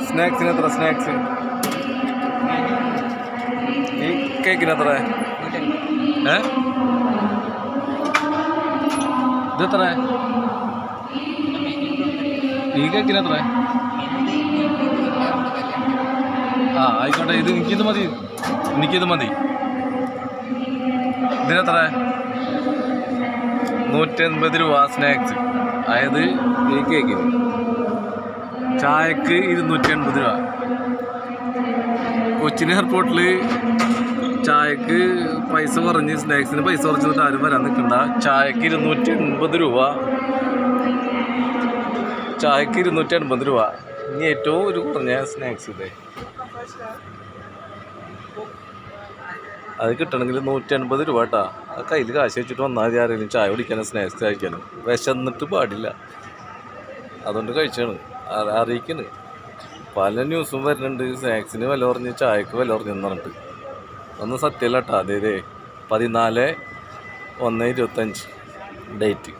സ്നാക്സിന് എത്ര? സ്നാക്സ് ഈ കേക്കിന് എത്ര? ഇതെത്ര? ഈ കേക്കിന് എത്ര? ആ ആയിക്കോട്ടെ, എനിക്കിത് മതി. ഇതിനെത്ര? 180 രൂപ സ്നാക്സ്. അതായത് ഈ കേക്കിന്. ചായക്ക് 280 രൂപ. കൊച്ചിൻ എയർപോർട്ടിൽ ചായക്ക് പൈസ കുറഞ്ഞ്, സ്നാക്സിന് പൈസ കുറച്ചിട്ട് ആരും വരാൻ നിൽക്കണ്ട. ചായക്ക് 280 രൂപ. ചായക്ക് 280 രൂപ. ഇനി ഏറ്റവും ഒരു കുറഞ്ഞ സ്നാക്സ് ഇതേ, അത് കിട്ടണമെങ്കിൽ 180 രൂപ കേട്ടാ. ആ കയ്യിൽ കാശ് വെച്ചിട്ട് വന്നാൽ മതി. ആരെങ്കിലും ചായ കുടിക്കാനും സ്നാക്സ് കഴിക്കാനും. വിശന്നിട്ട് പാടില്ല, അതുകൊണ്ട് കഴിച്ചാണ്. അറിയിക്കണ്. പല ന്യൂസും വരുന്നുണ്ട്, സ്നാക്സിന് വില കുറഞ്ഞ് ചായക്ക് വില കുറഞ്ഞെന്ന് പറഞ്ഞിട്ട്. ഒന്നും സത്യമല്ല കേട്ടോ. അതേ 14/1/25 ഡേറ്റ്.